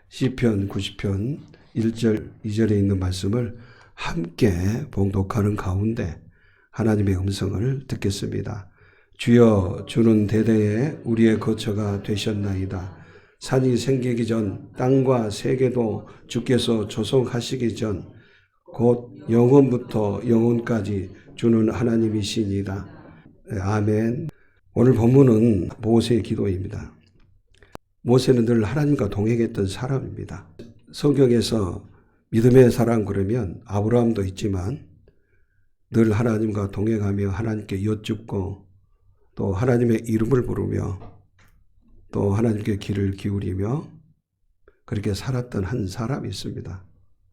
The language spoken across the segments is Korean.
시편 90편 1절 2절에 있는 말씀을 함께 봉독하는 가운데 하나님의 음성을 듣겠습니다. 주여, 주는 대대에 우리의 거처가 되셨나이다. 산이 생기기 전 땅과 세계도 주께서 조성하시기 전 곧 영원부터 영원까지 주는 하나님이시니이다. 아멘. 오늘 본문은 모세의 기도입니다. 모세는 늘 하나님과 동행했던 사람입니다. 성경에서 믿음의 사람 그러면 아브라함도 있지만 늘 하나님과 동행하며 하나님께 여쭙고 또 하나님의 이름을 부르며 또 하나님께 귀를 기울이며 그렇게 살았던 한 사람이 있습니다.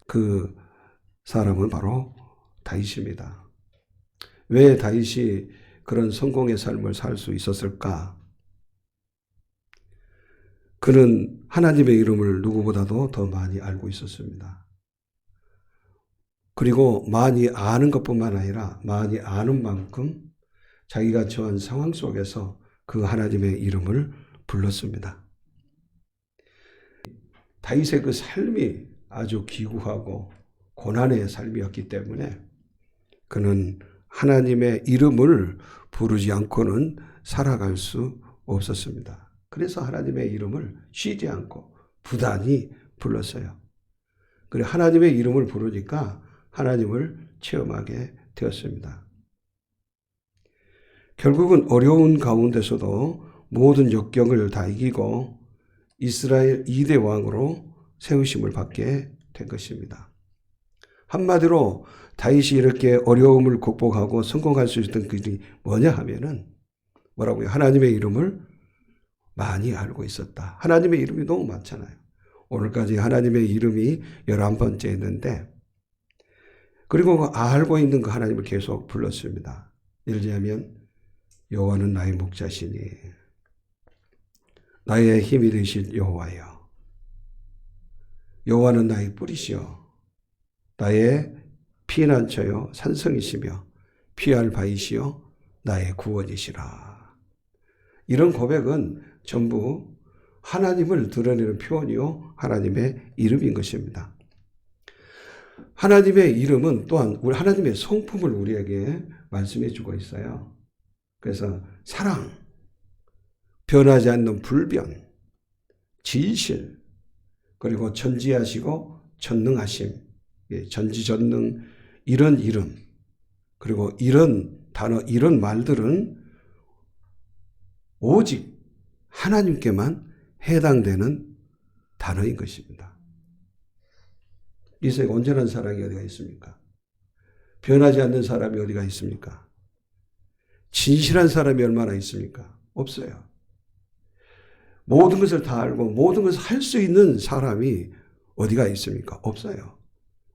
그 사람은 바로 다윗입니다. 왜 다윗이 그런 성공의 삶을 살 수 있었을까? 그는 하나님의 이름을 누구보다도 더 많이 알고 있었습니다. 그리고 많이 아는 것뿐만 아니라 많이 아는 만큼 자기가 처한 상황 속에서 그 하나님의 이름을 불렀습니다. 다윗의 그 삶이 아주 기구하고 고난의 삶이었기 때문에 그는 하나님의 이름을 부르지 않고는 살아갈 수 없었습니다. 그래서 하나님의 이름을 쉬지 않고 부단히 불렀어요. 그리고 하나님의 이름을 부르니까 하나님을 체험하게 되었습니다. 결국은 어려운 가운데서도 모든 역경을 다 이기고 이스라엘 2대 왕으로 세우심을 받게 된 것입니다. 한마디로 다윗이 이렇게 어려움을 극복하고 성공할 수 있었던 그게 뭐냐 하면은 뭐라고요? 하나님의 이름을 많이 알고 있었다. 하나님의 이름이 너무 많잖아요. 오늘까지 하나님의 이름이 11번째 있는데 그리고 알고 있는 그 하나님을 계속 불렀습니다. 예를 들자면 여호와는 나의 목자시니 나의 힘이 되신 여호와여, 여호와는 나의 뿌리시여, 나의 피난처여 산성이시며 피할 바이시여 나의 구원이시라. 이런 고백은 전부 하나님을 드러내는 표현이요 하나님의 이름인 것입니다. 하나님의 이름은 또한 우리 하나님의 성품을 우리에게 말씀해 주고 있어요. 그래서 사랑, 변하지 않는 불변, 진실, 그리고 전지하시고 전능하심, 전지전능, 이런 이름, 그리고 이런 단어, 이런 말들은 오직 하나님께만 해당되는 단어인 것입니다. 이 세상에 온전한 사랑이 어디가 있습니까? 변하지 않는 사람이 어디가 있습니까? 진실한 사람이 얼마나 있습니까? 없어요. 모든 것을 다 알고 모든 것을 할 수 있는 사람이 어디가 있습니까? 없어요.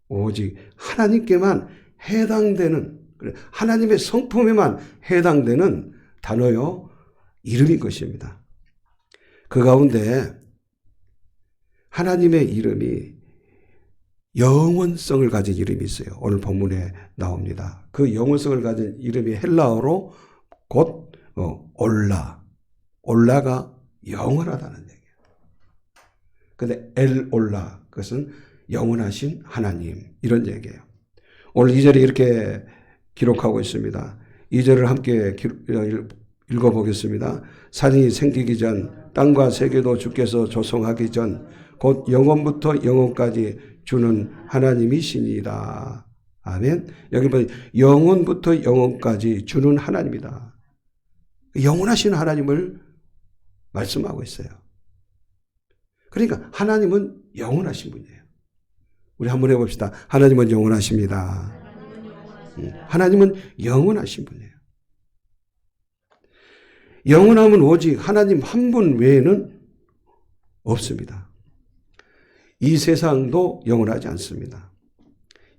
오직 하나님께만 해당되는, 하나님의 성품에만 해당되는 단어요, 이름인 것입니다. 그 가운데 하나님의 이름이 영원성을 가진 이름이 있어요. 오늘 본문에 나옵니다. 그 영원성을 가진 이름이 헬라어로 곧 올라가 영원하다는 얘기예요. 근데 엘올라, 그것은 영원하신 하나님, 이런 얘기예요. 오늘 2절에 이렇게 기록하고 있습니다. 2절을 함께 읽어보겠습니다. 산이 생기기 전 땅과 세계도 주께서 조성하기 전 곧 영원부터 영원까지 주는 하나님이시니이다. 아멘. 여기 보면 영원부터 영원까지 주는 하나님이다. 영원하신 하나님을 말씀하고 있어요. 그러니까 하나님은 영원하신 분이에요. 우리 한번 해봅시다. 하나님은 영원하십니다. 하나님은 영원하신 분이에요. 영원함은 오직 하나님 한 분 외에는 없습니다. 이 세상도 영원하지 않습니다.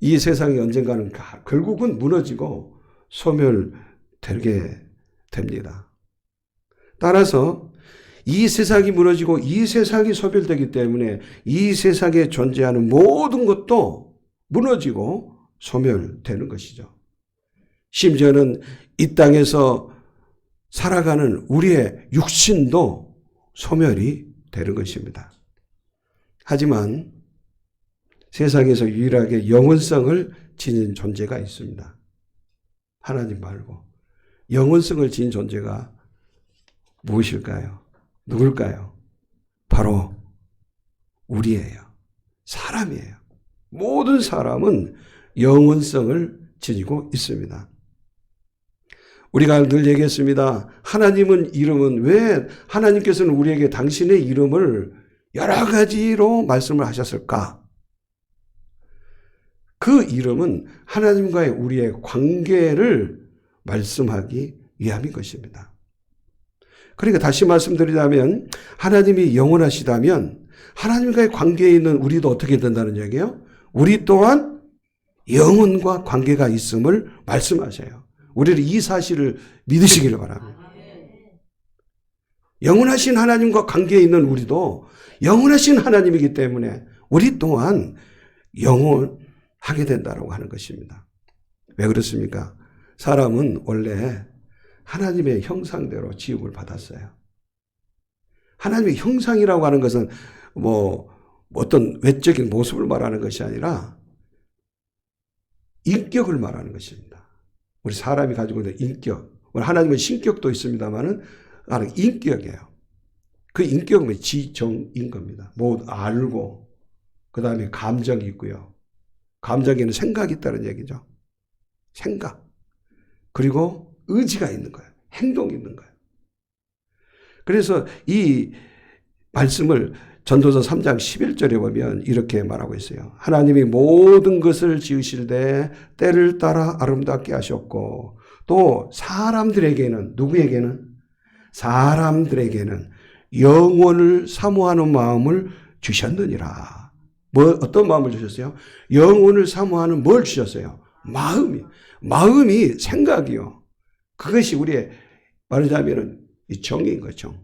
이 세상이 언젠가는 결국은 무너지고 소멸되게 됩니다. 따라서 이 세상이 무너지고 이 세상이 소멸되기 때문에 이 세상에 존재하는 모든 것도 무너지고 소멸되는 것이죠. 심지어는 이 땅에서 살아가는 우리의 육신도 소멸이 되는 것입니다. 하지만 세상에서 유일하게 영원성을 지닌 존재가 있습니다. 하나님 말고. 영원성을 지닌 존재가 무엇일까요? 누굴까요? 바로 우리예요. 사람이에요. 모든 사람은 영원성을 지니고 있습니다. 우리가 늘 얘기했습니다. 하나님은 이름은 왜 하나님께서는 우리에게 당신의 이름을 여러 가지로 말씀을 하셨을까? 그 이름은 하나님과의 우리의 관계를 말씀하기 위함인 것입니다. 그러니까 다시 말씀드리자면 하나님이 영원하시다면 하나님과의 관계에 있는 우리도 어떻게 된다는 얘기예요? 우리 또한 영혼과 관계가 있음을 말씀하셔요. 우리는 이 사실을 믿으시기를 바랍니다. 영원하신 하나님과 관계에 있는 우리도 영원하신 하나님이기 때문에 우리 또한 영원하게 된다고 하는 것입니다. 왜 그렇습니까? 사람은 원래 하나님의 형상대로 지음을 받았어요. 하나님의 형상이라고 하는 것은 어떤 외적인 모습을 말하는 것이 아니라 인격을 말하는 것입니다. 우리 사람이 가지고 있는 인격. 하나님은 신격도 있습니다만은 인격이에요. 그 인격은 지정인 겁니다. 뭐 알고 그 다음에 감정이 있고요. 감정에는 생각이 있다는 얘기죠. 생각. 그리고 의지가 있는 거예요. 행동이 있는 거예요. 그래서 이 말씀을 전도서 3장 11절에 보면 이렇게 말하고 있어요. 하나님이 모든 것을 지으실 때 때를 따라 아름답게 하셨고 또 사람들에게는 누구에게는? 사람들에게는 영혼을 사모하는 마음을 주셨느니라. 어떤 마음을 주셨어요? 영혼을 사모하는 뭘 주셨어요? 마음이 생각이요. 그것이 우리의 말하자면 이 정인 거죠.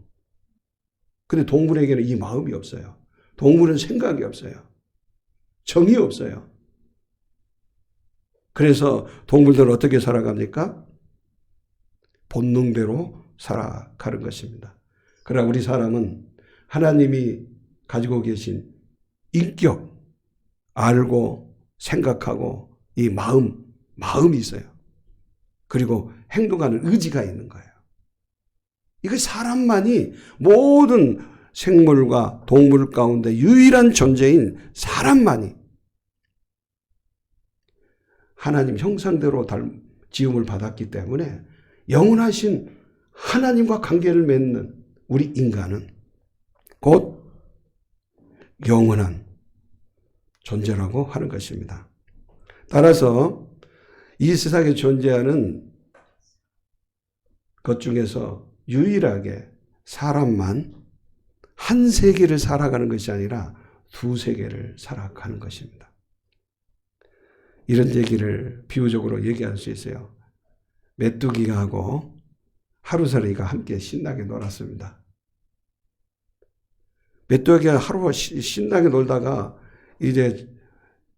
근데 동물에게는 이 마음이 없어요. 동물은 생각이 없어요. 정이 없어요. 그래서 동물들은 어떻게 살아갑니까? 본능대로 살아가는 것입니다. 그러나 우리 사람은 하나님이 가지고 계신 인격, 알고 생각하고 이 마음이 있어요. 그리고 행동하는 의지가 있는 거예요. 이거 사람만이 모든 생물과 동물 가운데 유일한 존재인 사람만이 하나님 형상대로 지음을 받았기 때문에 영원하신 하나님과 관계를 맺는 우리 인간은 곧 영원한 존재라고 하는 것입니다. 따라서 이 세상에 존재하는 것 중에서 유일하게 사람만 한 세계를 살아가는 것이 아니라 두 세계를 살아가는 것입니다. 이런 얘기를 비유적으로 얘기할 수 있어요. 메뚜기가 하고 하루살이가 함께 신나게 놀았습니다. 메뚜기가 하루 신나게 놀다가 이제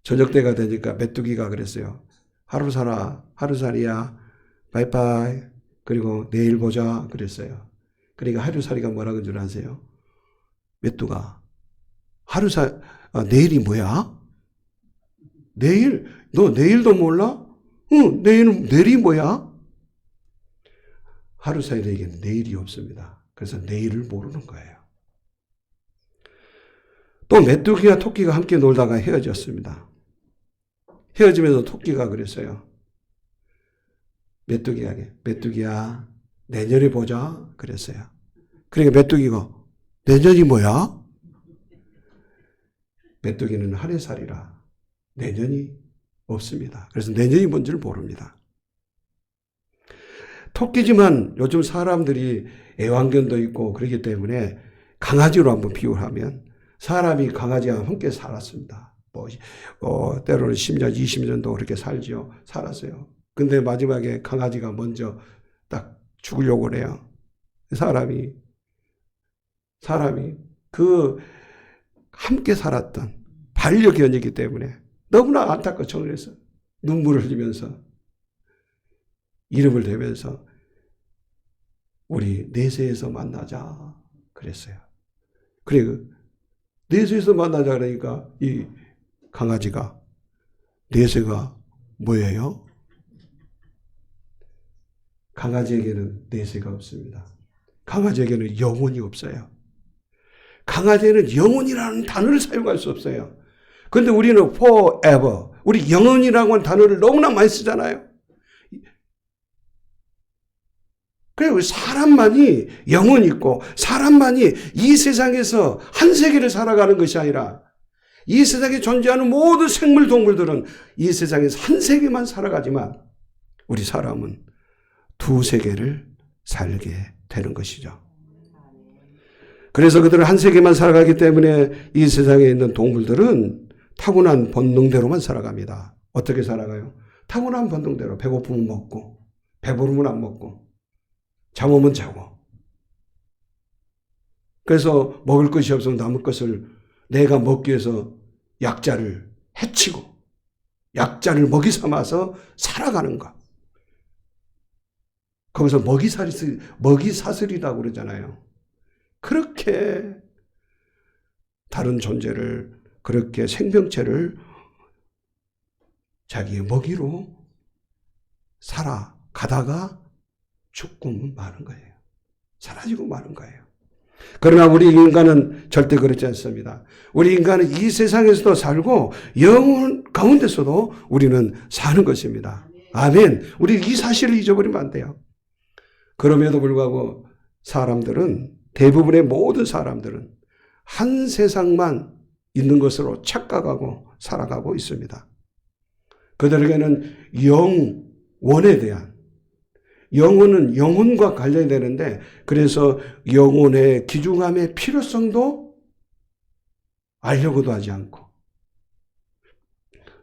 저녁 때가 되니까 메뚜기가 그랬어요. 하루살이야, 바이바이. 그리고 내일 보자 그랬어요. 그러니까 하루살이가 뭐라고 줄 아세요? 메뚜가 내일이 뭐야? 너 내일도 몰라? 응, 내일이 뭐야? 하루살이에게는 내일이 없습니다. 그래서 내일을 모르는 거예요. 또 메뚜기와 토끼가 함께 놀다가 헤어졌습니다. 헤어지면서 토끼가 그랬어요. 메뚜기야, 내년에 보자. 그랬어요. 그러니까 메뚜기가, 내년이 뭐야? 메뚜기는 하루살이라 내년이 없습니다. 그래서 내년이 뭔지를 모릅니다. 토끼지만 요즘 사람들이 애완견도 있고 그렇기 때문에 강아지로 한번 비유를 하면 사람이 강아지와 함께 살았습니다. 때로는 10년, 20년도 그렇게 살았어요. 근데 마지막에 강아지가 먼저 딱 죽으려고 그래요. 사람이 그 함께 살았던 반려견이기 때문에 너무나 안타깝고 정해서 눈물을 흘리면서 이름을 대면서 우리 내세에서 만나자 그랬어요. 그리고 내세에서 만나자 그러니까 이 강아지가 내세가 뭐예요? 강아지에게는 내세가 없습니다. 강아지에게는 영혼이 없어요. 강아지에는 영혼이라는 단어를 사용할 수 없어요. 그런데 우리는 forever, 우리 영혼이라고 하는 단어를 너무나 많이 쓰잖아요. 그래서 사람만이 영혼이 있고 사람만이 이 세상에서 한 세계를 살아가는 것이 아니라 이 세상에 존재하는 모든 생물, 동물들은 이 세상에서 한 세계만 살아가지만 우리 사람은 두 세계를 살게 되는 것이죠. 그래서 그들은 한 세계만 살아가기 때문에 이 세상에 있는 동물들은 타고난 본능대로만 살아갑니다. 어떻게 살아가요? 타고난 본능대로 배고프면 먹고 배부르면 안 먹고 잠 오면 자고. 그래서 먹을 것이 없으면 남을 것을 내가 먹기 위해서 약자를 해치고 약자를 먹이 삼아서 살아가는 것. 거기서 먹이사슬이라고 그러잖아요. 그렇게 다른 존재를, 그렇게 생명체를 자기의 먹이로 살아가다가 죽고 마는 거예요. 사라지고 마는 거예요. 그러나 우리 인간은 절대 그렇지 않습니다. 우리 인간은 이 세상에서도 살고 영혼 가운데서도 우리는 사는 것입니다. 아멘. 우리 이 사실을 잊어버리면 안 돼요. 그럼에도 불구하고 사람들은, 대부분의 모든 사람들은 한 세상만 있는 것으로 착각하고 살아가고 있습니다. 그들에게는 영원에 대한, 영혼은 영혼과 관련이 되는데, 그래서 영혼의 귀중함의 필요성도 알려고도 하지 않고,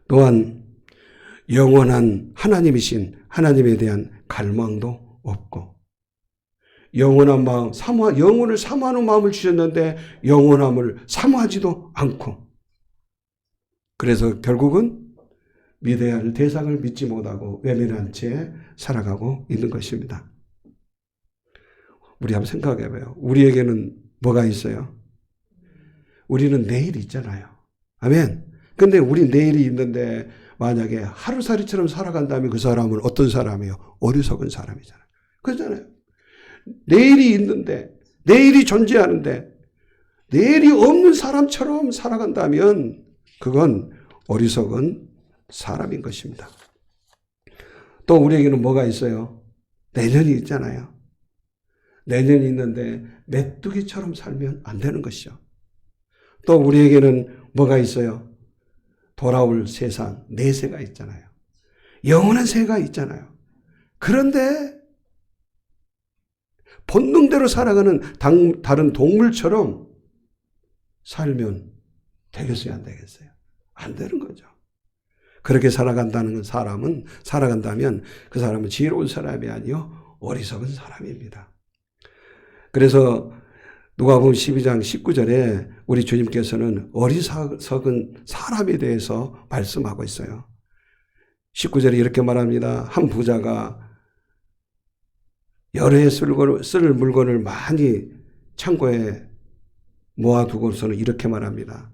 또한 영원한 하나님이신 하나님에 대한 갈망도 없고, 영원한 마음, 영혼을 사모하는 마음을 주셨는데 영원함을 사모하지도 않고, 그래서 결국은 믿어야 할 대상을 믿지 못하고 외면한 채 살아가고 있는 것입니다. 우리 한번 생각해봐요. 우리에게는 뭐가 있어요? 우리는 내일이 있잖아요. 아멘. 근데 우리 내일이 있는데 만약에 하루살이처럼 살아간다면 그 사람은 어떤 사람이에요? 어리석은 사람이잖아요. 그렇잖아요. 내일이 있는데, 내일이 존재하는데 내일이 없는 사람처럼 살아간다면 그건 어리석은 사람인 것입니다. 또 우리에게는 뭐가 있어요? 내년이 있잖아요. 내년이 있는데 메뚜기처럼 살면 안 되는 것이죠. 또 우리에게는 뭐가 있어요? 돌아올 세상, 내세가 있잖아요. 영원한 세가 있잖아요. 그런데 본능대로 살아가는 다른 동물처럼 살면 되겠어요, 안 되겠어요? 안 되는 거죠. 그렇게 살아간다면 그 사람은 지혜로운 사람이 아니요 어리석은 사람입니다. 그래서 누가복음 12장 19절에 우리 주님께서는 어리석은 사람에 대해서 말씀하고 있어요. 19절에 이렇게 말합니다. 한 부자가 여러 해 쓸 물건을 많이 창고에 모아두고서는 이렇게 말합니다.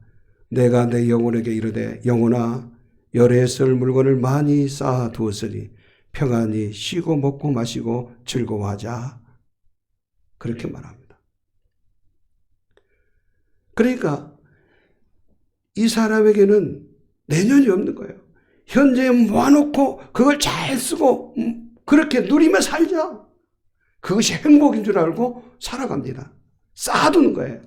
내가 내 영혼에게 이르되 영혼아 여러 해 쓸 물건을 많이 쌓아두었으니 평안히 쉬고 먹고 마시고 즐거워하자. 그렇게 말합니다. 그러니까 이 사람에게는 내년이 없는 거예요. 현재에 모아놓고 그걸 잘 쓰고 그렇게 누리며 살자. 그것이 행복인 줄 알고 살아갑니다. 쌓아두는 거예요.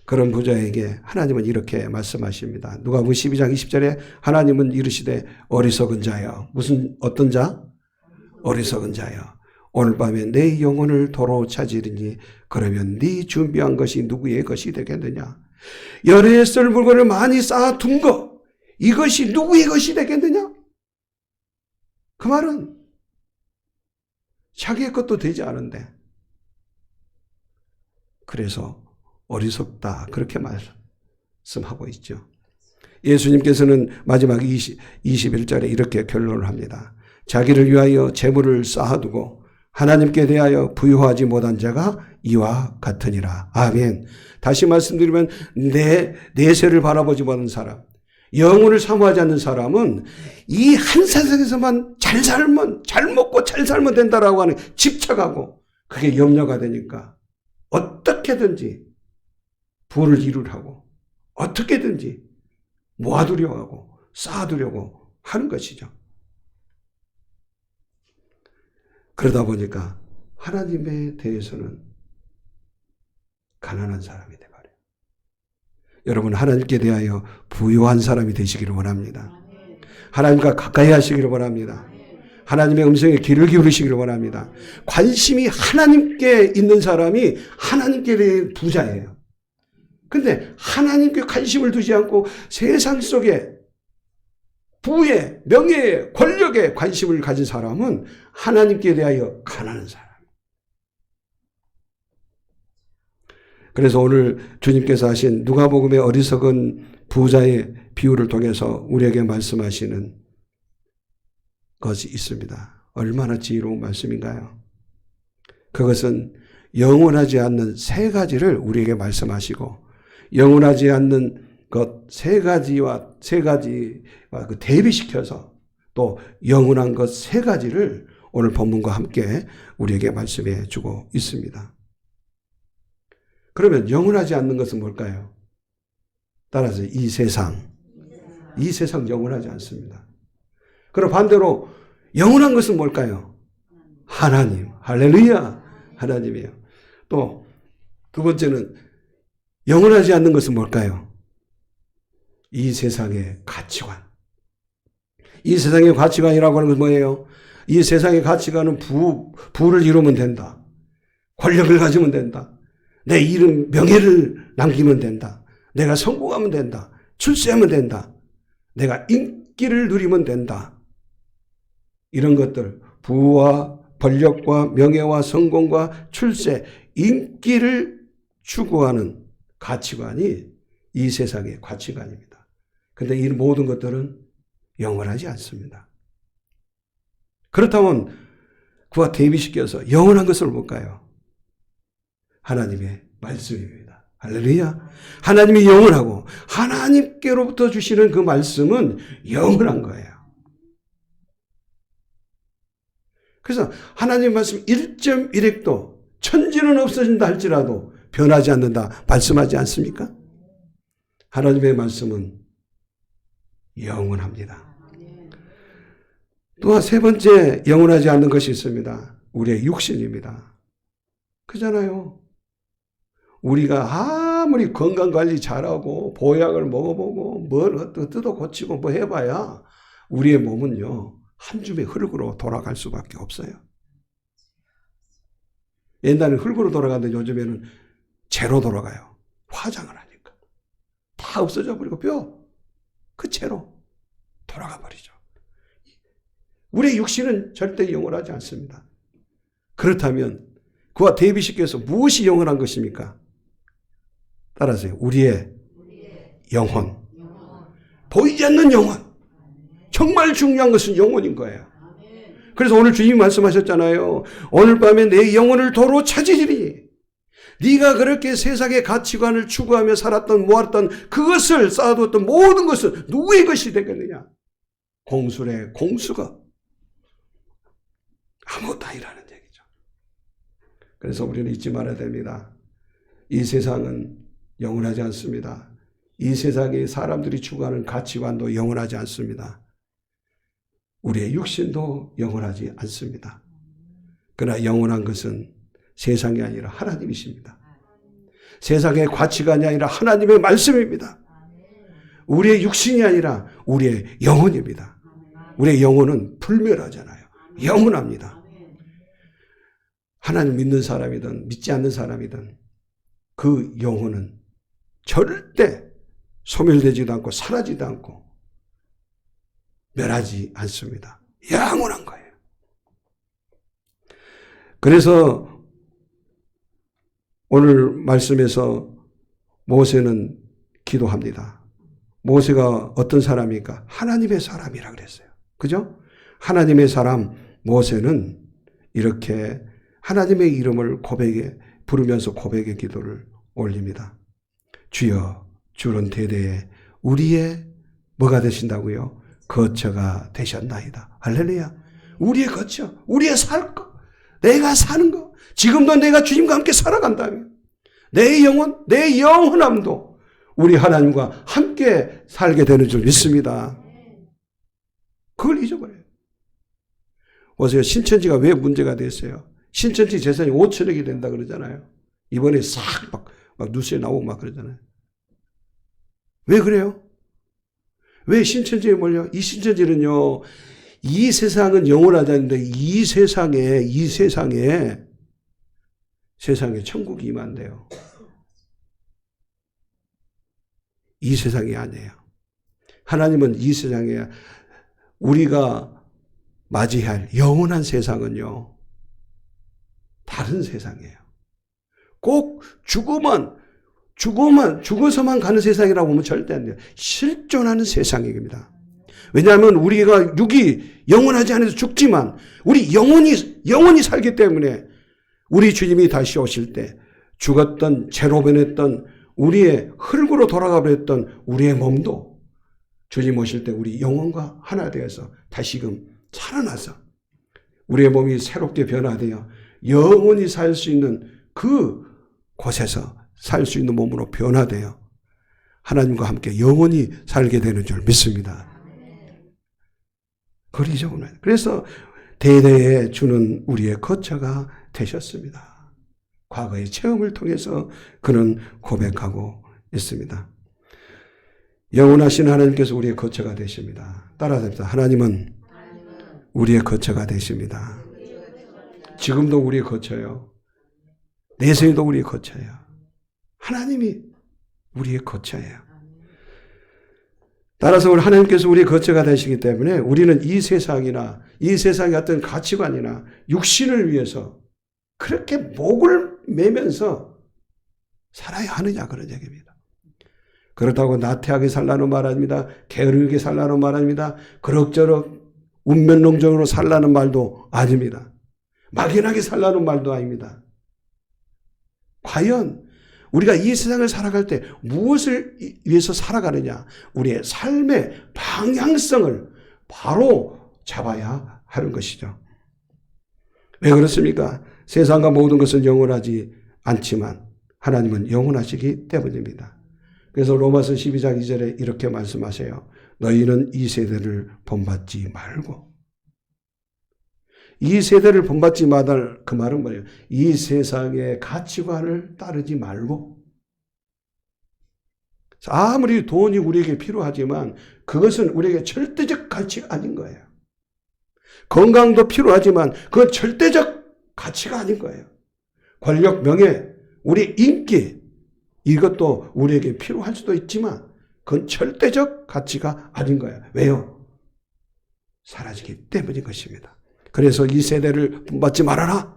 그런 부자에게 하나님은 이렇게 말씀하십니다. 누가복음 12장 20절에 하나님은 이르시되 어리석은 자여. 어떤 자? 어리석은 자여. 오늘 밤에 내 영혼을 도로 찾으리니 그러면 네 준비한 것이 누구의 것이 되겠느냐? 여러 해 쓸 물건을 많이 쌓아둔 것, 이것이 누구의 것이 되겠느냐? 그 말은 자기의 것도 되지 않은데, 그래서 어리석다 그렇게 말씀하고 있죠. 예수님께서는 마지막 21절에 이렇게 결론을 합니다. 자기를 위하여 재물을 쌓아두고 하나님께 대하여 부유하지 못한 자가 이와 같으니라. 아멘. 다시 말씀드리면 내세를 바라보지 못하는 사람, 영혼을 사모하지 않는 사람은 이 한 세상에서만 잘 살면, 잘 먹고 잘 살면 된다라고 하는 집착하고 그게 염려가 되니까 어떻게든지 부를 이루려고 어떻게든지 모아두려고 하고 쌓아두려고 하는 것이죠. 그러다 보니까 하나님에 대해서는 가난한 사람이 돼버려요. 여러분, 하나님께 대하여 부유한 사람이 되시기를 원합니다. 하나님과 가까이 하시기를 원합니다. 하나님의 음성에 귀를 기울이시기를 원합니다. 관심이 하나님께 있는 사람이 하나님께 대해 부자예요. 근데 하나님께 관심을 두지 않고 세상 속에 부에, 명예에, 권력에 관심을 가진 사람은 하나님께 대하여 가난한 사람. 그래서 오늘 주님께서 하신 누가복음의 어리석은 부자의 비유를 통해서 우리에게 말씀하시는 것이 있습니다. 얼마나 지혜로운 말씀인가요? 그것은 영원하지 않는 세 가지를 우리에게 말씀하시고, 영원하지 않는 것 세 가지와 그 대비시켜서 또 영원한 것 세 가지를 오늘 본문과 함께 우리에게 말씀해 주고 있습니다. 그러면 영원하지 않는 것은 뭘까요? 따라서 이 세상 영원하지 않습니다. 그럼 반대로 영원한 것은 뭘까요? 하나님. 할렐루야. 하나님이에요. 또 두 번째는 영원하지 않는 것은 뭘까요? 이 세상의 가치관. 이 세상의 가치관이라고 하는 것은 뭐예요? 이 세상의 가치관은 부를 이루면 된다. 권력을 가지면 된다. 내 이름, 명예를 남기면 된다. 내가 성공하면 된다. 출세하면 된다. 내가 인기를 누리면 된다. 이런 것들, 부와 권력과 명예와 성공과 출세, 인기를 추구하는 가치관이 이 세상의 가치관입니다. 그런데 이 모든 것들은 영원하지 않습니다. 그렇다면 그와 대비시켜서 영원한 것을 볼까요? 하나님의 말씀입니다. 할렐루야. 하나님이 영원하고 하나님께로부터 주시는 그 말씀은 영원한 거예요. 그래서 하나님 말씀 1.1핵도 천지는 없어진다 할지라도 변하지 않는다 말씀하지 않습니까? 하나님의 말씀은 영원합니다. 또한 세 번째 영원하지 않는 것이 있습니다. 우리의 육신입니다. 그잖아요. 우리가 아무리 건강관리 잘하고 보약을 먹어보고 뭘 뜯어 고치고 뭐 해봐야 우리의 몸은요 한 줌의 흙으로 돌아갈 수밖에 없어요. 옛날에는 흙으로 돌아갔는데 요즘에는 재로 돌아가요. 화장을 하니까. 다 없어져 버리고 그 채로 돌아가 버리죠. 우리의 육신은 절대 영원하지 않습니다. 그렇다면 그와 대비시켜서 무엇이 영원한 것입니까? 따라서요. 우리의 영혼. 보이지 않는 영혼. 정말 중요한 것은 영혼인 거예요. 그래서 오늘 주님이 말씀하셨잖아요. 오늘 밤에 내 영혼을 도로 찾으리니 네가 그렇게 세상의 가치관을 추구하며 살았던 모았던 그것을 쌓아두었던 모든 것은 누구의 것이 되겠느냐? 공술의 공수가 아무것도 아니라는 얘기죠. 그래서 우리는 잊지 말아야 됩니다. 이 세상은 영원하지 않습니다. 이 세상에 사람들이 추구하는 가치관도 영원하지 않습니다. 우리의 육신도 영원하지 않습니다. 그러나 영원한 것은 세상이 아니라 하나님이십니다. 세상의 가치관이 아니라 하나님의 말씀입니다. 우리의 육신이 아니라 우리의 영혼입니다. 우리의 영혼은 불멸하잖아요. 영원합니다. 하나님 믿는 사람이든 믿지 않는 사람이든 그 영혼은 절대 소멸되지도 않고 사라지도 않고 멸하지 않습니다. 영원한 거예요. 그래서 오늘 말씀에서 모세는 기도합니다. 모세가 어떤 사람입니까? 하나님의 사람이라 그랬어요. 그죠? 하나님의 사람 모세는 이렇게 하나님의 이름을 부르면서 고백의 기도를 올립니다. 주여, 주는 대대에 우리의 뭐가 되신다고요? 거처가 되셨나이다. 할렐루야. 우리의 거처, 우리의 살 것, 내가 사는 것, 지금도 내가 주님과 함께 살아간다면 내 영혼, 내 영원함도 우리 하나님과 함께 살게 되는 줄 믿습니다. 그걸 잊어버려요. 보세요. 신천지가 왜 문제가 됐어요? 신천지 재산이 5천억이 된다 그러잖아요. 이번에 싹 막 뉴스에 나오고 막 그러잖아요. 왜 그래요? 왜 신천지에 몰려? 이 신천지는요, 이 세상은 영원하지 않는데 이 세상에 천국이 임한대요. 이 세상이 아니에요. 하나님은 이 세상에 우리가 맞이할 영원한 세상은요, 다른 세상이에요. 꼭 죽어서만 가는 세상이라고 보면 절대 안 돼요. 실존하는 세상입니다. 왜냐하면 우리가 육이 영원하지 않아서 죽지만 우리 영원히 살기 때문에 우리 주님이 다시 오실 때 죽었던 죄로 변했던 우리의 흙으로 돌아가 버렸던 우리의 몸도 주님 오실 때 우리 영혼과 하나 되어서 다시금 살아나서 우리의 몸이 새롭게 변화되어 영원히 살 수 있는 그 곳에서 살 수 있는 몸으로 변화되어 하나님과 함께 영원히 살게 되는 줄 믿습니다. 그걸 잊어버려요. 그래서 대대에 주는 우리의 거처가 되셨습니다. 과거의 체험을 통해서 그는 고백하고 있습니다. 영원하신 하나님께서 우리의 거처가 되십니다. 따라서 합니다. 하나님은 우리의 거처가 되십니다. 지금도 우리의 거처예요. 내생에도 우리의 거처예요. 하나님이 우리의 거처예요. 따라서 우리 하나님께서 우리의 거처가 되시기 때문에 우리는 이 세상이나 이 세상의 어떤 가치관이나 육신을 위해서 그렇게 목을 매면서 살아야 하느냐 그런 얘기입니다. 그렇다고 나태하게 살라는 말 아닙니다. 게으르게 살라는 말 아닙니다. 그럭저럭 운면론적으로 살라는 말도 아닙니다. 막연하게 살라는 말도 아닙니다. 과연 우리가 이 세상을 살아갈 때 무엇을 위해서 살아가느냐? 우리의 삶의 방향성을 바로 잡아야 하는 것이죠. 왜 그렇습니까? 세상과 모든 것은 영원하지 않지만 하나님은 영원하시기 때문입니다. 그래서 로마서 12장 2절에 이렇게 말씀하세요. 너희는 이 세대를 본받지 말고. 이 세대를 본받지 마달 그 말은 뭐예요? 이 세상의 가치관을 따르지 말고. 아무리 돈이 우리에게 필요하지만 그것은 우리에게 절대적 가치가 아닌 거예요. 건강도 필요하지만 그건 절대적 가치가 아닌 거예요. 권력, 명예, 우리 인기 이것도 우리에게 필요할 수도 있지만 그건 절대적 가치가 아닌 거예요. 왜요? 사라지기 때문인 것입니다. 그래서 이 세대를 본받지 말아라.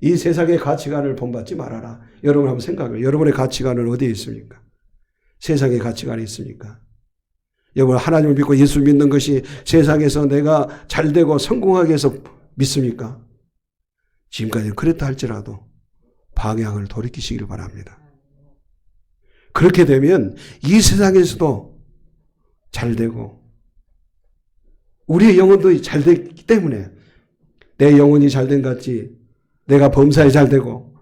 이 세상의 가치관을 본받지 말아라. 여러분 한번 생각해요. 여러분의 가치관은 어디에 있습니까? 세상의 가치관이 있습니까? 여러분 하나님을 믿고 예수 믿는 것이 세상에서 내가 잘되고 성공하게 해서 믿습니까? 지금까지는 그랬다 할지라도 방향을 돌이키시길 바랍니다. 그렇게 되면 이 세상에서도 잘되고 우리의 영혼도 잘되기 때문에 내 영혼이 잘된 것 같이 내가 범사에 잘되고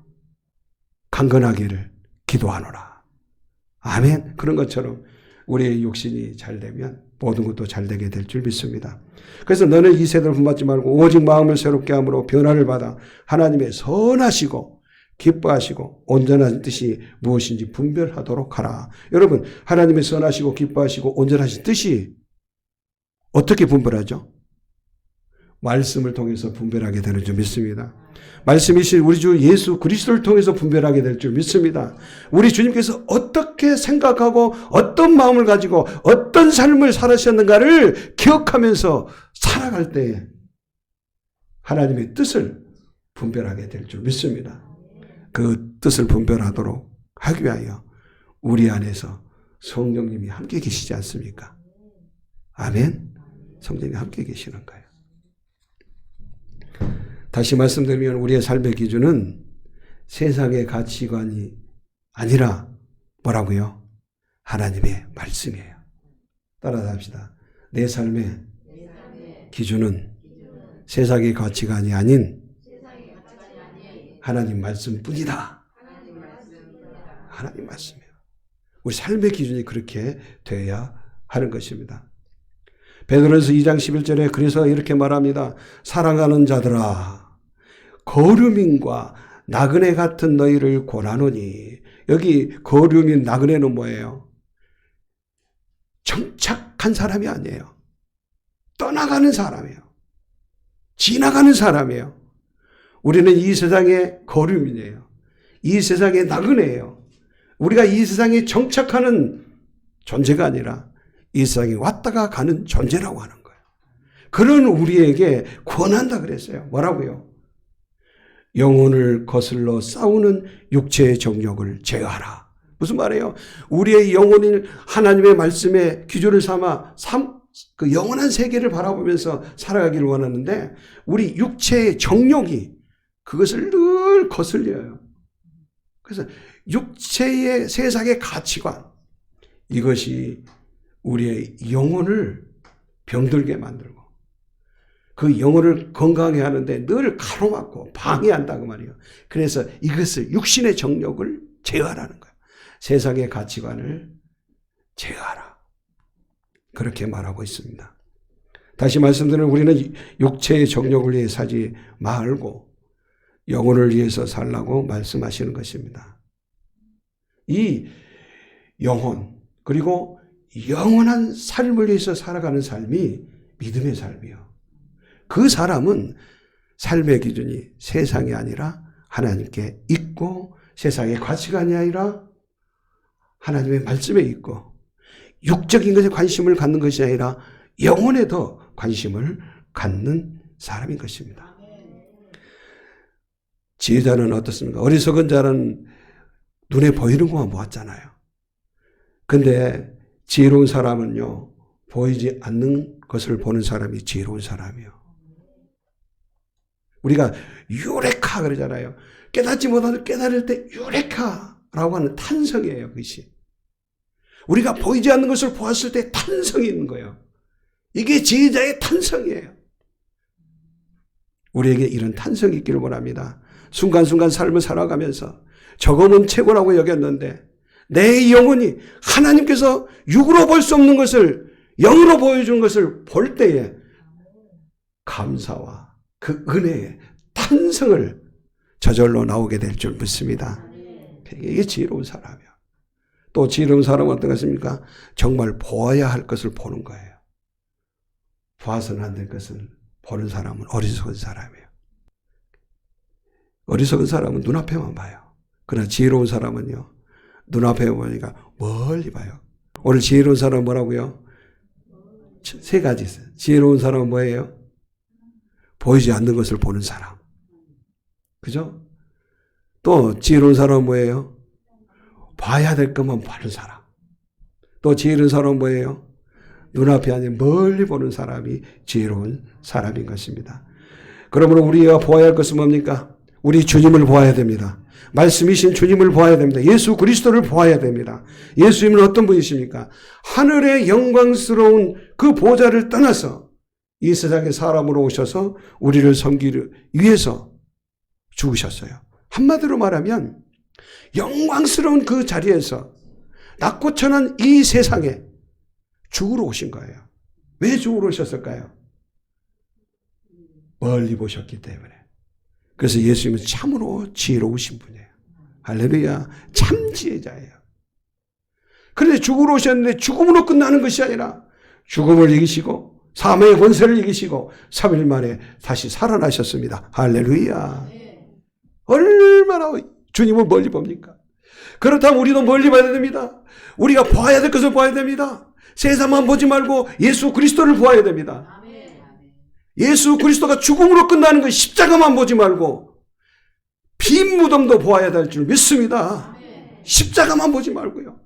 강건하기를 기도하노라. 아멘. 그런 것처럼 우리의 육신이 잘되면 모든 것도 잘되게 될 줄 믿습니다. 그래서 너는 이 세대를 본받지 말고 오직 마음을 새롭게 함으로 변화를 받아 하나님의 선하시고 기뻐하시고 온전한 뜻이 무엇인지 분별하도록 하라. 여러분 하나님의 선하시고 기뻐하시고 온전하신 뜻이 어떻게 분별하죠? 말씀을 통해서 분별하게 되는 줄 믿습니다. 말씀이신 우리 주 예수 그리스도를 통해서 분별하게 될 줄 믿습니다. 우리 주님께서 어떻게 생각하고 어떤 마음을 가지고 어떤 삶을 살으셨는가를 기억하면서 살아갈 때 하나님의 뜻을 분별하게 될 줄 믿습니다. 그 뜻을 분별하도록 하기 위하여 우리 안에서 성령님이 함께 계시지 않습니까? 아멘. 성령님이 함께 계시는 거예요. 다시 말씀드리면 우리의 삶의 기준은 세상의 가치관이 아니라 뭐라고요? 하나님의 말씀이에요. 따라서 합시다. 내 삶의 기준은 세상의 가치관이 아닌 하나님 말씀뿐이다. 하나님 말씀이에요. 우리 삶의 기준이 그렇게 되어야 하는 것입니다. 베드로전서 2장 11절에 그래서 이렇게 말합니다. 사랑하는 자들아, 거류민과 나그네 같은 너희를 권하노니. 여기 거류민, 나그네는 뭐예요? 정착한 사람이 아니에요. 떠나가는 사람이에요. 지나가는 사람이에요. 우리는 이 세상의 거류민이에요. 이 세상의 나그네예요. 우리가 이 세상에 정착하는 존재가 아니라 이 세상에 왔다가 가는 존재라고 하는 거예요. 그런 우리에게 권한다 그랬어요. 뭐라고요? 영혼을 거슬러 싸우는 육체의 정욕을 제어하라. 무슨 말이에요? 우리의 영혼을 하나님의 말씀의 기준을 삼아 그 영원한 세계를 바라보면서 살아가기를 원하는데 우리 육체의 정욕이 그것을 늘 거슬려요. 그래서 육체의 세상의 가치관, 이것이 우리의 영혼을 병들게 만들고 그 영혼을 건강하게 하는데 늘 가로막고 방해한다고 말이에요. 그래서 이것을 육신의 정욕을 제어하라는 거예요. 세상의 가치관을 제어하라. 그렇게 말하고 있습니다. 다시 말씀드리면 우리는 육체의 정욕을 위해 사지 말고 영혼을 위해서 살라고 말씀하시는 것입니다. 이 영혼 그리고 영원한 삶을 위해서 살아가는 삶이 믿음의 삶이요. 그 사람은 삶의 기준이 세상이 아니라 하나님께 있고 세상의 가치관이 아니라 하나님의 말씀에 있고 육적인 것에 관심을 갖는 것이 아니라 영혼에 더 관심을 갖는 사람인 것입니다. 지혜자는 어떻습니까? 어리석은 자는 눈에 보이는 것만 보았잖아요. 근데 지혜로운 사람은요, 보이지 않는 것을 보는 사람이 지혜로운 사람이요. 우리가 유레카 그러잖아요. 깨닫지 못하는 깨달을 때 유레카라고 하는 탄성이에요. 그것이. 우리가 보이지 않는 것을 보았을 때 탄성이 있는 거예요. 이게 지혜자의 탄성이에요. 우리에게 이런 탄성이 있기를 원합니다. 순간순간 삶을 살아가면서 저거는 최고라고 여겼는데 내 영혼이 하나님께서 육으로 볼 수 없는 것을 영으로 보여주는 것을 볼 때에 감사와 그 은혜의 탄성을 저절로 나오게 될 줄 믿습니다. 이게 지혜로운 사람이에요. 또 지혜로운 사람은 어떤 것입니까? 정말 보아야 할 것을 보는 거예요. 봐서는 안 될 것을 보는 사람은 어리석은 사람이에요. 어리석은 사람은 눈앞에만 봐요. 그러나 지혜로운 사람은요, 눈앞에 보니까 멀리 봐요. 오늘 지혜로운 사람은 뭐라고요? 세 가지 있어요. 지혜로운 사람은 뭐예요? 보이지 않는 것을 보는 사람. 그죠? 또 지혜로운 사람은 뭐예요? 봐야 될 것만 보는 사람. 또 지혜로운 사람은 뭐예요? 눈앞이 아닌 멀리 보는 사람이 지혜로운 사람인 것입니다. 그러므로 우리가 보아야 할 것은 뭡니까? 우리 주님을 보아야 됩니다. 말씀이신 주님을 보아야 됩니다. 예수 그리스도를 보아야 됩니다. 예수님은 어떤 분이십니까? 하늘의 영광스러운 그 보좌를 떠나서 이 세상에 사람으로 오셔서 우리를 섬기기 위해서 죽으셨어요. 한마디로 말하면 영광스러운 그 자리에서 낮고 천한 이 세상에 죽으러 오신 거예요. 왜 죽으러 오셨을까요? 멀리 보셨기 때문에. 그래서 예수님은 참으로 지혜로우신 분이에요. 할렐루야. 참 지혜자예요. 그런데 죽으러 오셨는데 죽음으로 끝나는 것이 아니라 죽음을 이기시고 사망의 권세를 이기시고 3일 만에 다시 살아나셨습니다. 할렐루야. 얼마나 주님을 멀리 봅니까? 그렇다면 우리도 멀리 봐야 됩니다. 우리가 봐야 될 것을 봐야 됩니다. 세상만 보지 말고 예수 그리스도를 보아야 됩니다. 예수 그리스도가 죽음으로 끝나는 것 십자가만 보지 말고 빈 무덤도 보아야 될 줄 믿습니다. 십자가만 보지 말고요.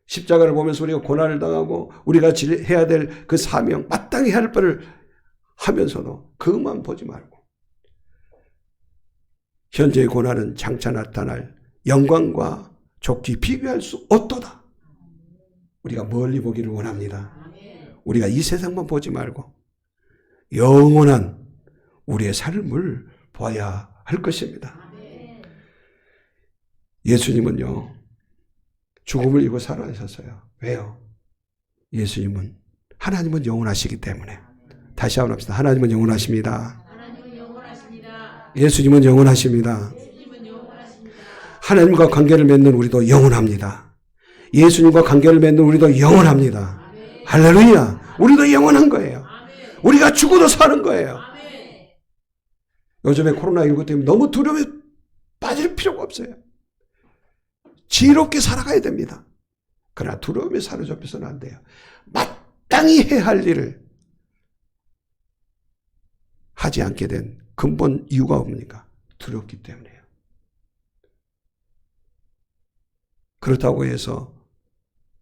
십자가를 보면서 우리가 고난을 당하고 우리가 해야 될 그 사명, 마땅히 해야 할 바를 하면서도 그것만 보지 말고 현재의 고난은 장차 나타날 영광과 좋게 비교할 수 없도다. 우리가 멀리 보기를 원합니다. 우리가 이 세상만 보지 말고 영원한 우리의 삶을 봐야 할 것입니다. 예수님은요, 죽음을 이기고 살아나셨어요. 왜요? 예수님은, 하나님은 영원하시기 때문에. 다시 한번 합시다. 하나님은 영원하십니다. 예수님은 영원하십니다. 하나님과 관계를 맺는 우리도 영원합니다. 예수님과 관계를 맺는 우리도 영원합니다. 할렐루야! 우리도 영원한 거예요. 우리가 죽어도 사는 거예요. 요즘에 코로나19 때문에 너무 두려움에 빠질 필요가 없어요. 지혜롭게 살아가야 됩니다. 그러나 두려움에 사로잡혀서는 안 돼요. 마땅히 해야 할 일을 하지 않게 된 근본 이유가 뭡니까? 두렵기 때문에요. 그렇다고 해서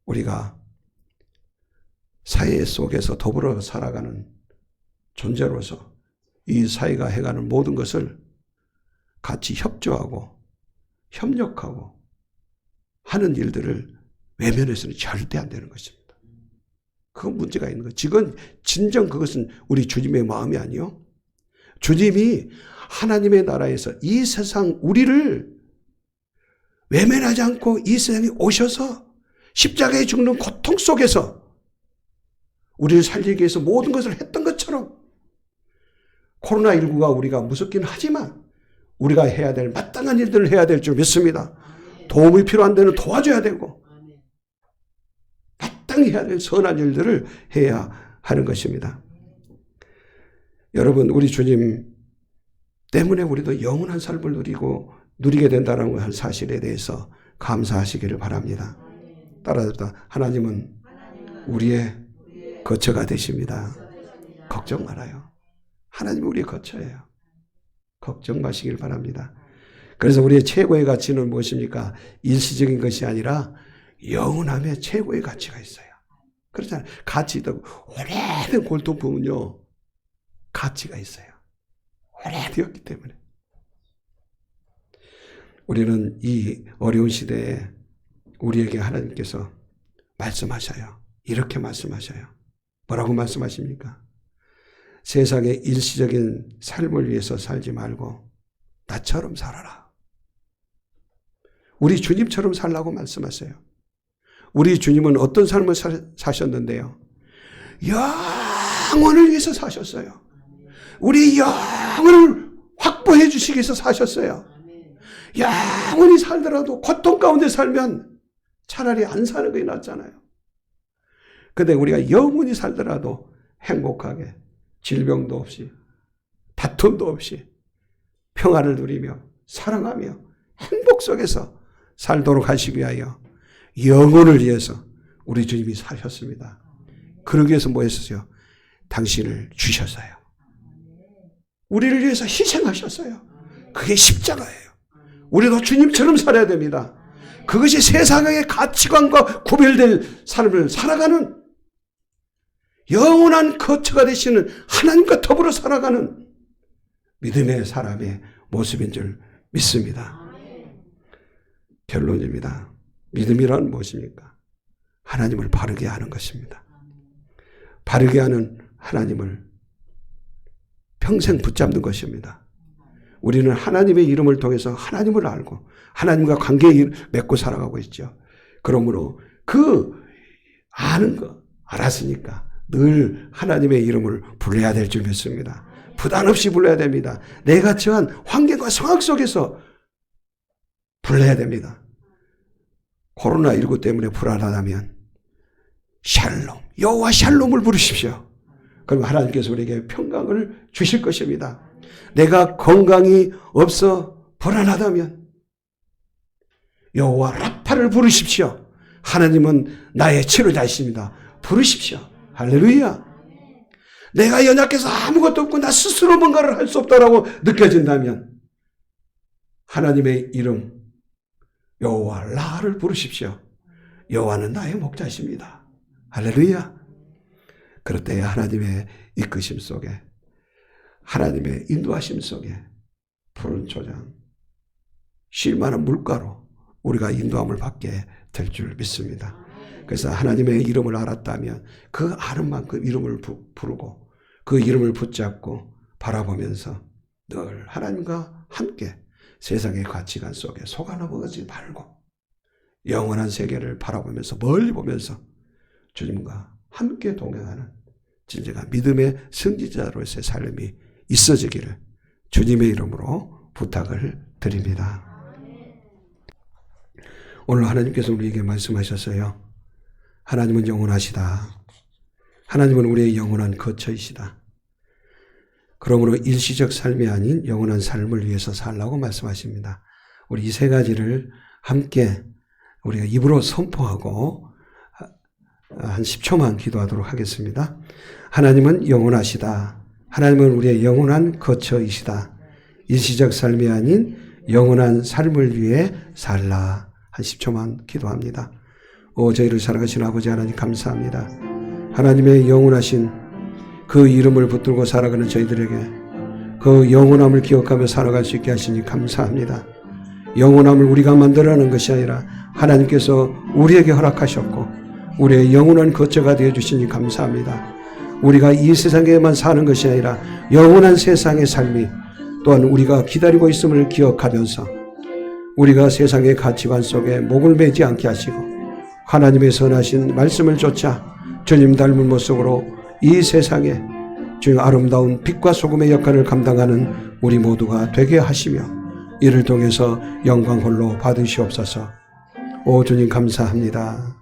우리가 사회 속에서 더불어 살아가는 존재로서 이 사회가 해가는 모든 것을 같이 협조하고 협력하고 하는 일들을 외면해서는 절대 안 되는 것입니다. 그건 문제가 있는 거예요. 지금 진정 그것은 우리 주님의 마음이 아니요. 주님이 하나님의 나라에서 이 세상 우리를 외면하지 않고 이 세상에 오셔서 십자가에 죽는 고통 속에서 우리를 살리기 위해서 모든 것을 했던 것처럼 코로나19가 우리가 무섭긴 하지만 우리가 해야 될 마땅한 일들을 해야 될 줄 믿습니다. 도움이 필요한 데는 도와줘야 되고 마땅히 해야 될 선한 일들을 해야 하는 것입니다. 여러분, 우리 주님 때문에 우리도 영원한 삶을 누리게 된다는 사실에 대해서 감사하시기를 바랍니다. 따라서 하나님은 우리의 거처가 되십니다. 걱정 말아요. 하나님은 우리의 거처예요. 걱정 마시길 바랍니다. 그래서 우리의 최고의 가치는 무엇입니까? 일시적인 것이 아니라 영원함의 최고의 가치가 있어요. 그렇잖아요. 가치도 오래된 골동품은요, 가치가 있어요. 오래되었기 때문에. 우리는 이 어려운 시대에 우리에게 하나님께서 말씀하셔요. 이렇게 말씀하셔요. 뭐라고 말씀하십니까? 세상의 일시적인 삶을 위해서 살지 말고 나처럼 살아라. 우리 주님처럼 살라고 말씀하세요. 우리 주님은 어떤 삶을 사셨는데요? 영원을 위해서 사셨어요. 우리 영혼을 확보해 주시기 위해서 사셨어요. 영원히 살더라도 고통 가운데 살면 차라리 안 사는 것이 낫잖아요. 근데 우리가 영원히 살더라도 행복하게 질병도 없이 다툼도 없이 평화를 누리며 사랑하며 행복 속에서 살도록 하시기 위하여 영혼을 위해서 우리 주님이 사셨습니다. 그러기 위해서 뭐 했었어요? 당신을 주셨어요. 우리를 위해서 희생하셨어요. 그게 십자가예요. 우리도 주님처럼 살아야 됩니다. 그것이 세상의 가치관과 구별될 삶을 살아가는 영원한 거처가 되시는 하나님과 더불어 살아가는 믿음의 사람의 모습인 줄 믿습니다. 결론입니다. 믿음이란 무엇입니까? 하나님을 바르게 하는 것입니다. 바르게 하는 하나님을 평생 붙잡는 것입니다. 우리는 하나님의 이름을 통해서 하나님을 알고 하나님과 관계 맺고 살아가고 있죠. 그러므로 그 아는 거 알았으니까 늘 하나님의 이름을 불러야 될 줄 믿습니다. 부담 없이 불러야 됩니다. 내가 처한 환경과 상황 속에서 불러야 됩니다. 코로나19 때문에 불안하다면 샬롬, 여호와 샬롬을 부르십시오. 그럼 하나님께서 우리에게 평강을 주실 것입니다. 내가 건강이 없어 불안하다면 여호와 라파를 부르십시오. 하나님은 나의 치료자이십니다. 부르십시오. 할렐루야. 내가 연약해서 아무것도 없고 나 스스로 뭔가를 할 수 없다라고 느껴진다면 하나님의 이름 여호와 라를 부르십시오. 여호와는 나의 목자십니다. 할렐루야. 그럴 때 하나님의 이끄심 속에 하나님의 인도하심 속에 푸른 초장, 쉴만한 물가로 우리가 인도함을 받게 될 줄 믿습니다. 그래서 하나님의 이름을 알았다면 그 아는 만큼 이름을 부르고 그 이름을 붙잡고 바라보면서 늘 하나님과 함께 세상의 가치관 속에 속아 넘어가지 말고 영원한 세계를 바라보면서 멀리 보면서 주님과 함께 동행하는 진정한 믿음의 승리자로서의 삶이 있어지기를 주님의 이름으로 부탁을 드립니다. 오늘 하나님께서 우리에게 말씀하셨어요. 하나님은 영원하시다. 하나님은 우리의 영원한 거처이시다. 그러므로 일시적 삶이 아닌 영원한 삶을 위해서 살라고 말씀하십니다. 우리 이 세 가지를 함께 우리가 입으로 선포하고 한 10초만 기도하도록 하겠습니다. 하나님은 영원하시다. 하나님은 우리의 영원한 거처이시다. 일시적 삶이 아닌 영원한 삶을 위해 살라. 한 10초만 기도합니다. 저희를 사랑하신 아버지 하나님 감사합니다. 하나님의 영원하신 그 이름을 붙들고 살아가는 저희들에게 그 영원함을 기억하며 살아갈 수 있게 하시니 감사합니다. 영원함을 우리가 만들어내는 것이 아니라 하나님께서 우리에게 허락하셨고 우리의 영원한 거처가 되어주시니 감사합니다. 우리가 이 세상에만 사는 것이 아니라 영원한 세상의 삶이 또한 우리가 기다리고 있음을 기억하면서 우리가 세상의 가치관 속에 목을 매지 않게 하시고 하나님의 선하신 말씀을 쫓아 주님 닮은 모습으로 이 세상에 주님 아름다운 빛과 소금의 역할을 감당하는 우리 모두가 되게 하시며 이를 통해서 영광 홀로 받으시옵소서. 오 주님 감사합니다.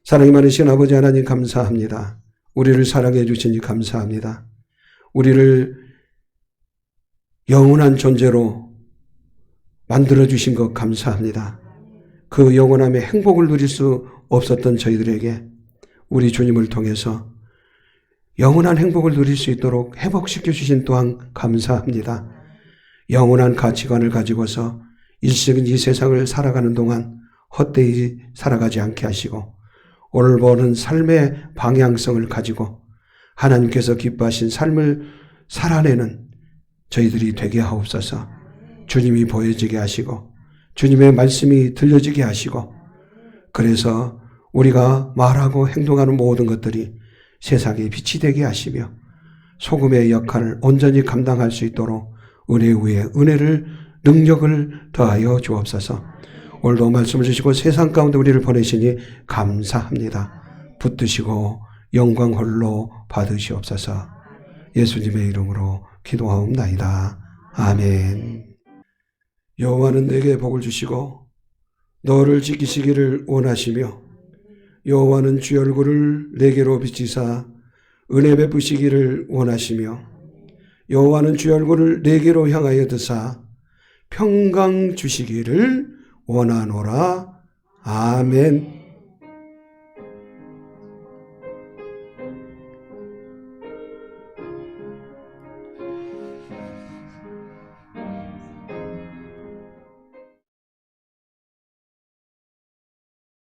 사랑이 많으신 아버지 하나님 감사합니다. 우리를 사랑해 주시니 감사합니다. 우리를 영원한 존재로 만들어주신 것 감사합니다. 그 영원함의 행복을 누릴 수 없었던 저희들에게 우리 주님을 통해서 영원한 행복을 누릴 수 있도록 회복시켜 주신 또한 감사합니다. 영원한 가치관을 가지고서 일시적인 이 세상을 살아가는 동안 헛되이 살아가지 않게 하시고 오늘 보는 삶의 방향성을 가지고 하나님께서 기뻐하신 삶을 살아내는 저희들이 되게 하옵소서. 주님이 보여지게 하시고 주님의 말씀이 들려지게 하시고 그래서 우리가 말하고 행동하는 모든 것들이 세상에 빛이 되게 하시며 소금의 역할을 온전히 감당할 수 있도록 은혜 위에 은혜를 능력을 더하여 주옵소서. 오늘도 말씀을 주시고 세상 가운데 우리를 보내시니 감사합니다. 붙드시고 영광 홀로 받으시옵소서. 예수님의 이름으로 기도하옵나이다. 아멘. 여호와는 내게 복을 주시고 너를 지키시기를 원하시며 여호와는 주의 얼굴을 내게로 비치사 은혜 베푸시기를 원하시며 여호와는 주의 얼굴을 내게로 향하여 드사 평강 주시기를 원하노라. 아멘.